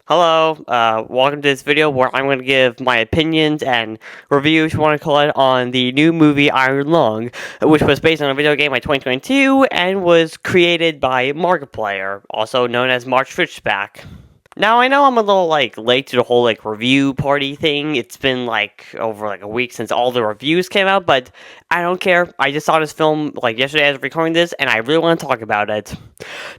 Hello, welcome to this video where I'm going to give my opinions and reviews, if you want to call it, on the new movie Iron Lung, which was based on a video game by 2022 and was created by Markiplier, also known as March Fishback. Now, I know I'm a little, late to the whole, review party thing. It's been, over, a week since all the reviews came out, but I don't care. I just saw this film, yesterday as I was recording this, and I really want to talk about it.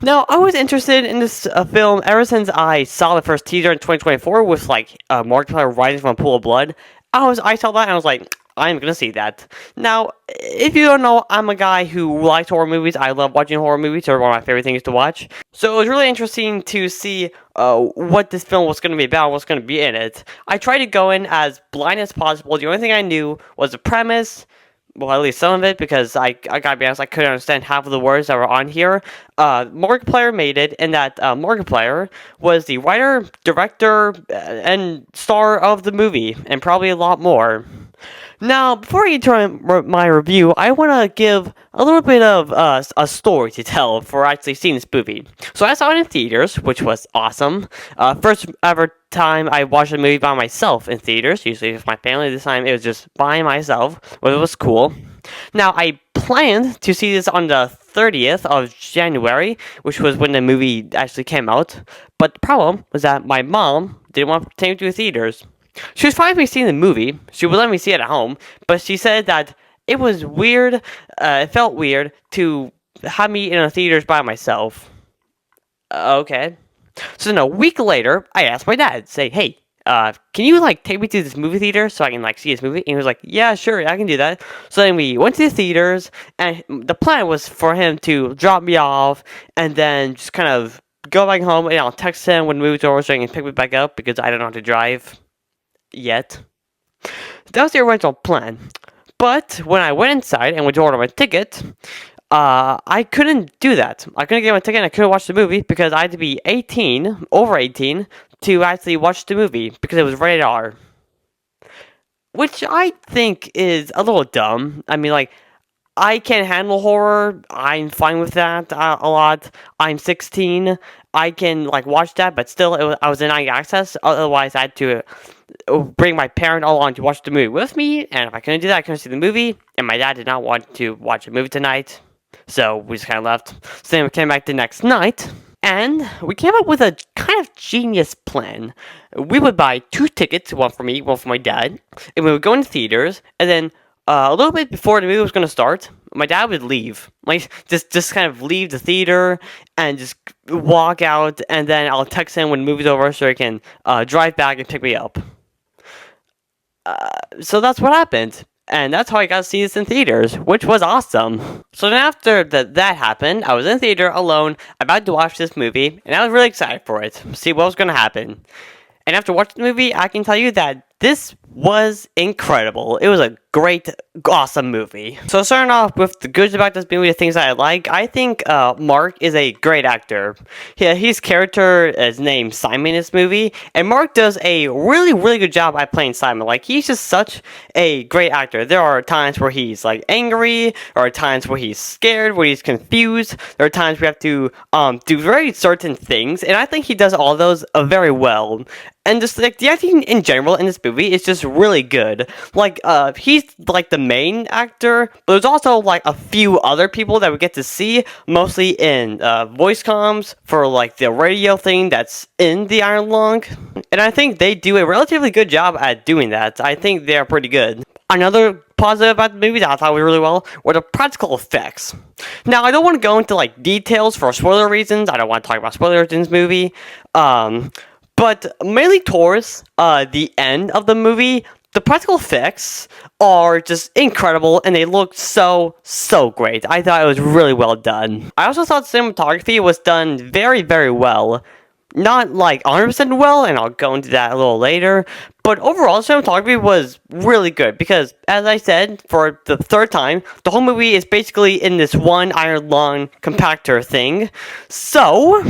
Now, I was interested in this film ever since I saw the first teaser in 2024 with, Markiplier rising from a pool of blood. I saw that, and I was like, I'm gonna see that. Now, if you don't know, I'm a guy who likes horror movies. I love watching horror movies. They're one of my favorite things to watch. So it was really interesting to see what this film was going to be about, what's going to be in it. I tried to go in as blind as possible. The only thing I knew was the premise, well, at least some of it, because I gotta be honest, I couldn't understand half of the words that were on here. Markiplier made it, and that Markiplier was the writer, director, and star of the movie, and probably a lot more. Now, before I get to my review, I want to give a little bit of a story to tell for actually seeing this movie. So I saw it in theaters, which was awesome. First ever time I watched a movie by myself in theaters. Usually with my family. This time it was just by myself, which was cool. Now, I planned to see this on the 30th of January, which was when the movie actually came out. But the problem was that my mom didn't want to take me to the theaters. She was fine with me seeing the movie. She would let me see it at home, but she said that it was weird. It felt weird to have me in a theaters by myself. Okay. So then a week later, I asked my dad, say, hey, can you take me to this movie theater so I can see this movie? And he was like, yeah, sure, I can do that. So then we went to the theaters, and the plan was for him to drop me off and then just kind of go back home, and I'll text him when the movie's over so he can pick me back up because I don't know how to drive yet. That was the original plan. But when I went inside and went to order my ticket, I couldn't do that. I couldn't get my ticket and I couldn't watch the movie because I had to be 18, over 18, to actually watch the movie because it was rated R. Which I think is a little dumb. I mean, I can't handle horror. I'm fine with that a lot. I'm 16. I can watch that, but still, I was denying access. Otherwise, I had to bring my parent along to watch the movie with me. And if I couldn't do that, I couldn't see the movie. And my dad did not want to watch a movie tonight, so we just kind of left. So then we came back the next night, and we came up with a kind of genius plan. We would buy 2 tickets, one for me, one for my dad, and we would go into theaters, and then a little bit before the movie was going to start, my dad would leave. Just kind of leave the theater and just walk out, and then I'll text him when the movie's over so he can drive back and pick me up. So that's what happened. And that's how I got to see this in theaters, which was awesome. So then after that happened, I was in theater alone, about to watch this movie, and I was really excited for it, see what was going to happen. And after watching the movie, I can tell you that this was incredible. It was a great, awesome movie. So starting off with the goods about this movie, the things that I like, I think Mark is a great actor. Yeah, his character is named Simon in this movie, and Mark does a really, really good job at playing Simon. He's just such a great actor. There are times where he's angry, there are times where he's scared, where he's confused. There are times we have to do very certain things, and I think he does all those very well. And just the acting in general in this movie is just really good. He's the main actor, but there's also a few other people that we get to see, mostly in voice comms for the radio thing that's in the Iron Lung. And I think they do a relatively good job at doing that. I think they're pretty good. Another positive about the movie that I thought was really well were the practical effects. Now, I don't want to go into details for spoiler reasons. I don't want to talk about spoilers in this movie. But mainly towards the end of the movie, the practical effects are just incredible, and they look so great. I thought it was really well done. I also thought cinematography was done very, very well. Not 100% well, and I'll go into that a little later. But overall, cinematography was really good because, as I said, for the third time, the whole movie is basically in this one Iron Lung compactor thing. So,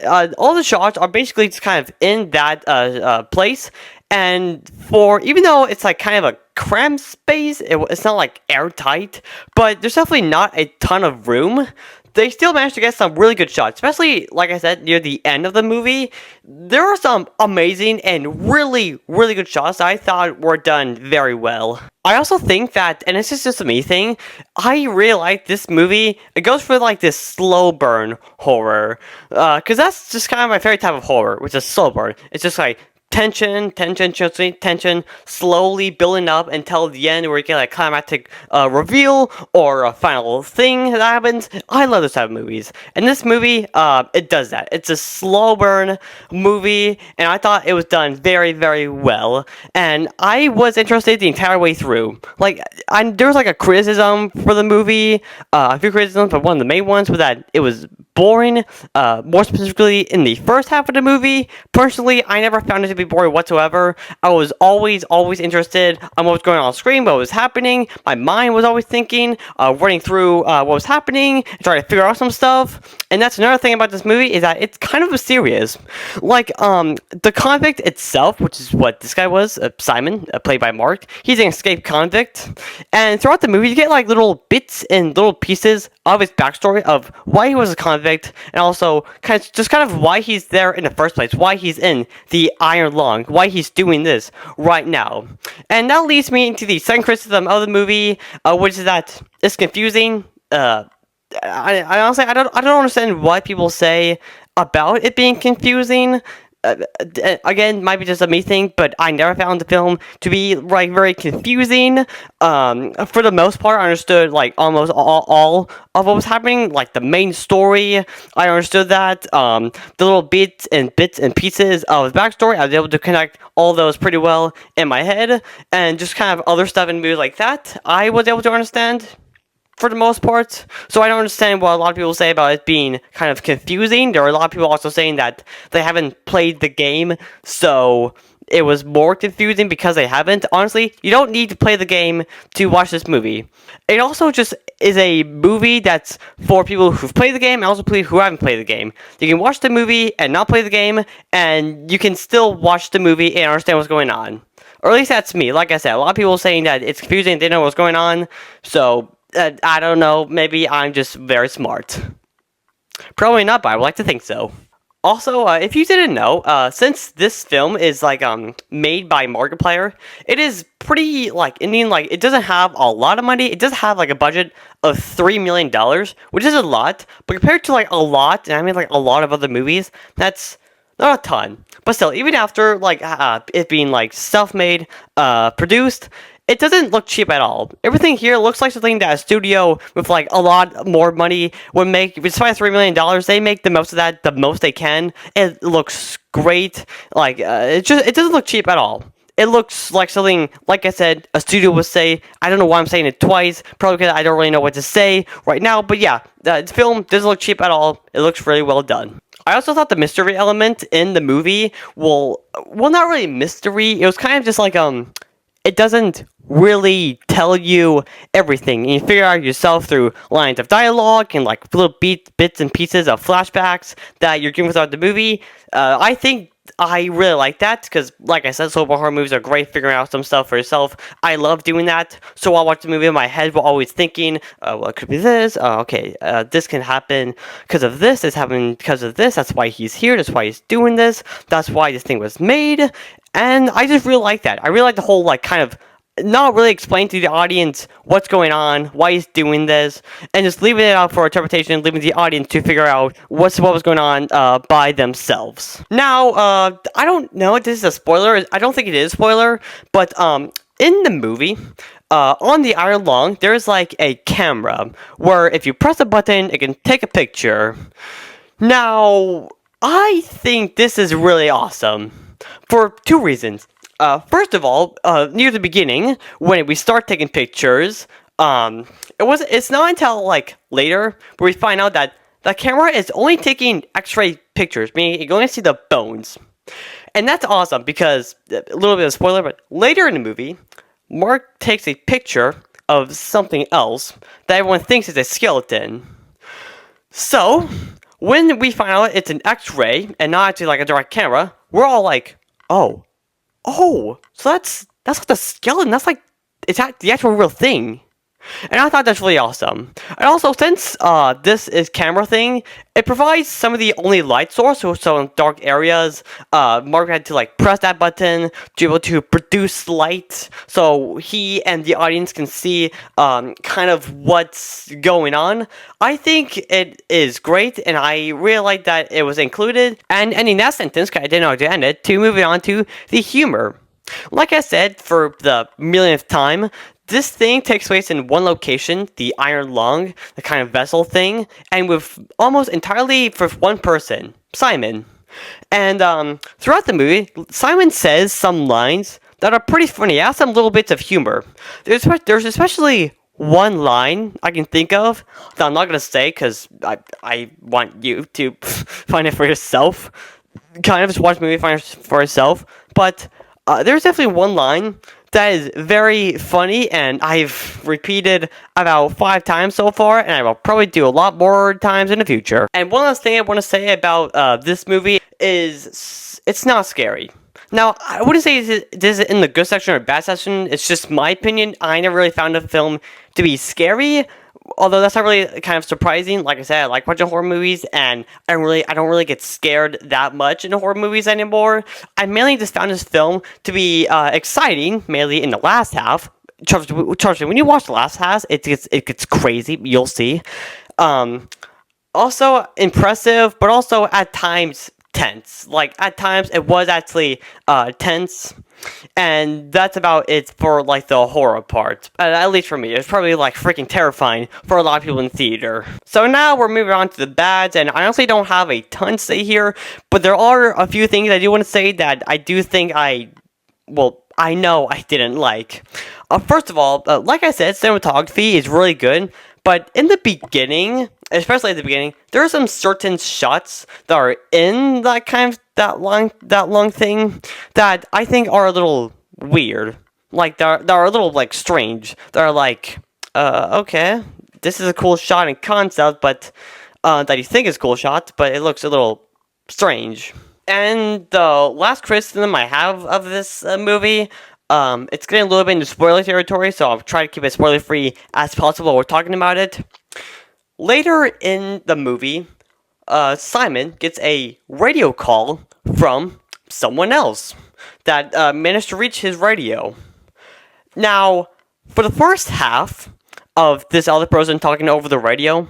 all the shots are basically just kind of in that place. And even though it's kind of a cramped space, it's not airtight, but there's definitely not a ton of room they still managed to get some really good shots, especially, like I said, near the end of the movie. There are some amazing and really, really good shots that I thought were done very well. I also think that, and this is just a me thing, I really like this movie. It goes for like this slow burn horror, because that's just kind of my favorite type of horror, which is slow burn. It's just like tension, slowly building up until the end where you get like climactic reveal or a final thing that happens. I love those type of movies, and this movie, it does that. It's a slow burn movie, and I thought it was done very, very well, and I was interested the entire way through. Like, there was like a criticism for the movie, a few criticisms, but one of the main ones was that it was boring, more specifically in the first half of the movie. Personally, I never found it to be boring whatsoever. I was always interested on what was going on screen, what was happening. My mind was always thinking, running through what was happening, trying to figure out some stuff. And that's another thing about this movie, is that it's kind of mysterious. Like, the convict itself, which is what this guy was, Simon, played by Mark, he's an escaped convict. And throughout the movie, you get like little bits and little pieces of his backstory of why he was a convict, and also kind of why he's there in the first place, why he's in the Iron Lung, why he's doing this right now. And that leads me into the second criticism of the movie, which is that it's confusing. I honestly, I don't understand what people say about it being confusing. Again, might be just a me thing, but I never found the film to be like very confusing. For the most part, I understood like almost all of what was happening, like the main story. I understood that. The little bits and pieces of his backstory, I was able to connect all those pretty well in my head, and just kind of other stuff in movies like that, I was able to understand for the most part. So I don't understand what a lot of people say about it being kind of confusing. There are a lot of people also saying that they haven't played the game, so it was more confusing because they haven't. Honestly, you don't need to play the game to watch this movie. It also just is a movie that's for people who've played the game and also people who haven't played the game. You can watch the movie and not play the game, and you can still watch the movie and understand what's going on. Or at least that's me. Like I said, a lot of people saying that it's confusing, they don't know what's going on, so I don't know, maybe I'm just very smart. Probably not, but I would like to think so. Also, if you didn't know, since this film is like made by Markiplier, it is pretty like Indian. Like, it doesn't have a lot of money. It does have like a budget of $3 million, which is a lot. But compared to like a lot, and I mean like a lot of other movies, that's not a ton. But still, even after like it being like self-made, produced, it doesn't look cheap at all. Everything here looks like something that a studio with like a lot more money would make. Despite $3 million, they make the most of that, the most they can. It looks great. Like, it doesn't look cheap at all. It looks like something, like I said, a studio would say. I don't know why I'm saying it twice. Probably because I don't really know what to say right now. But yeah, the film doesn't look cheap at all. It looks really well done. I also thought the mystery element in the movie, well, not really mystery. It was kind of just like, it doesn't really tell you everything. And you figure out yourself through lines of dialogue and like little bits and pieces of flashbacks that you're given throughout the movie. I think I really like that because, like I said, slow horror movies are great figuring out some stuff for yourself. I love doing that. So while watching the movie in my head, we're always thinking, well, it could be this. This can happen because of this. This happened because of this. That's why he's here. That's why he's doing this. That's why this thing was made. And I just really like that. I really like the whole, like, kind of not really explain to the audience what's going on, why he's doing this, and just leaving it out for interpretation, leaving the audience to figure out what was going on by themselves. Now, I don't know if this is a spoiler. I don't think it is a spoiler, but in the movie, on the Iron Lung, there's like a camera where if you press a button, it can take a picture. Now, I think this is really awesome for two reasons. First of all, near the beginning, when we start taking pictures, it's not until like later where we find out that the camera is only taking X-ray pictures, meaning you can only see the bones. And that's awesome because, a little bit of spoiler, but later in the movie, Mark takes a picture of something else that everyone thinks is a skeleton. So, when we find out it's an X-ray and not actually like a direct camera, we're all like, oh, so that's not the skeleton. That's like, it's the actual real thing. And I thought that's really awesome. And also, since this is camera thing, it provides some of the only light source. So in dark areas, Mark had to like press that button to be able to produce light, so he and the audience can see kind of what's going on. I think it is great, and I really like that it was included. And ending that sentence, 'cause I didn't know how to end it, to move it on to the humor. Like I said, for the millionth time, this thing takes place in one location, the Iron Lung, the kind of vessel thing, and with almost entirely for one person, Simon. And throughout the movie, Simon says some lines that are pretty funny. It has some little bits of humor. There's especially one line I can think of that I'm not gonna say because I want you to find it for yourself. Kind of just watch the movie, find it for yourself. But there's definitely one line that is very funny, and I've repeated about 5 times so far, and I will probably do a lot more times in the future. And one last thing I want to say about this movie is it's not scary. Now, I wouldn't say this is in the good section or bad section. It's just my opinion. I never really found the film to be scary, although that's not really kind of surprising. Like I said, I like watching horror movies, and I don't really get scared that much in horror movies anymore. I mainly just found this film to be exciting, mainly in the last half. Trust me, when you watch the last half, it gets crazy. You'll see. Also impressive, but also at times tense. Like at times it was actually tense, and that's about it for like the horror part. At least for me, it's probably like freaking terrifying for a lot of people in theater. So now we're moving on to the bads, and I honestly don't have a ton to say here, but there are a few things I do want to say that I do think I know I didn't like. First of all, like I said, cinematography is really good, but in the beginning, especially at the beginning, there are some certain shots that are in that kind of that long thing that I think are a little weird. Like they're a little like strange. They're like, okay, this is a cool shot in concept, but that you think is a cool shot, but it looks a little strange. And the last criticism I have of this movie, it's getting a little bit into spoiler territory, so I'll try to keep it spoiler free as possible while we're talking about it. Later in the movie, Simon gets a radio call from someone else that managed to reach his radio. Now, for the first half of this other person talking over the radio,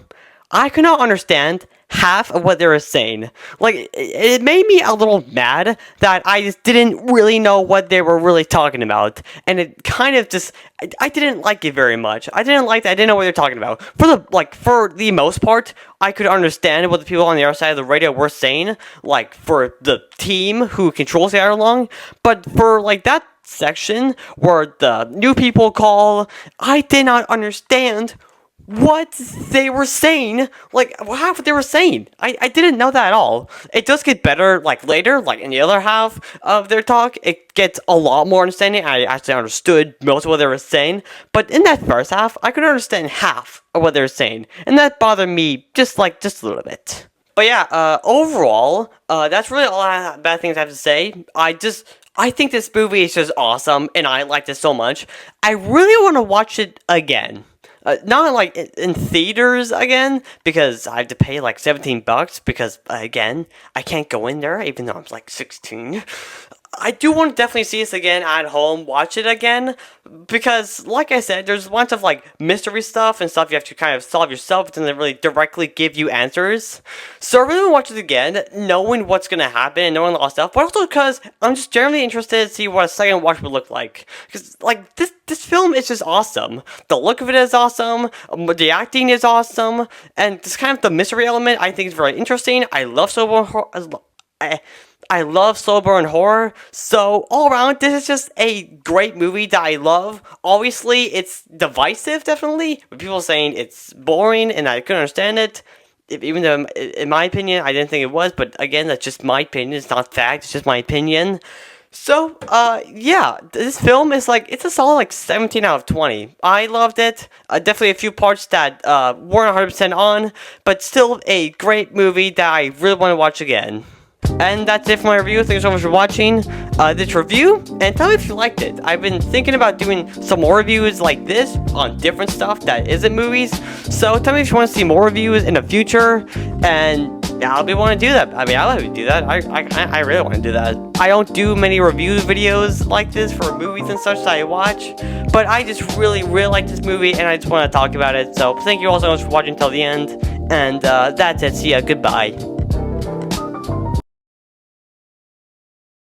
I could not understand half of what they were saying. Like, it made me a little mad that I just didn't really know what they were really talking about. And it kind of just, I didn't like it very much. I didn't like that. I didn't know what they were talking about. For the most part, I could understand what the people on the other side of the radio were saying, like, for the team who controls the hour-long. But for, like, that section where the new people call, I did not understand what they were saying, like half what they were saying. I didn't know that at all. It does get better like later, like in the other half of their talk, it gets a lot more understanding. I actually understood most of what they were saying, but in that first half, I could understand half of what they were saying, and that bothered me just a little bit. But yeah, overall, that's really all bad things I have to say. I think this movie is just awesome, and I liked it so much. I really want to watch it again. Not like in theaters again, because I have to pay like $17, because again, I can't go in there even though I'm like 16. I do want to definitely see this again at home, watch it again, because like I said, there's a bunch of like mystery stuff and stuff you have to kind of solve yourself. It doesn't really directly give you answers. So I really want to watch it again, knowing what's going to happen and knowing all that stuff, but also because I'm just generally interested to see what a second watch would look like. Because like this film is just awesome. The look of it is awesome, the acting is awesome, and this kind of the mystery element I think is very interesting. I love slow burn horror, so all around, this is just a great movie that I love. Obviously, it's divisive, definitely, with people saying it's boring, and I couldn't understand it, even though, in my opinion, I didn't think it was, but again, that's just my opinion, it's not fact, it's just my opinion. So, yeah, this film is it's a solid 17 out of 20. I loved it. Definitely a few parts that weren't 100% on, but still a great movie that I really want to watch again. And that's it for my review. Thanks so much for watching this review, and tell me if you liked it. I've been thinking about doing some more reviews like this on different stuff that isn't movies, so tell me if you want to see more reviews in the future, and yeah, I'll be wanting to do that. I mean, I'll let you do that. I really want to do that. I don't do many review videos like this for movies and such that I watch, but I just really like this movie, and I just want to talk about it. So thank you all so much for watching till the end, and that's it. See ya. Goodbye.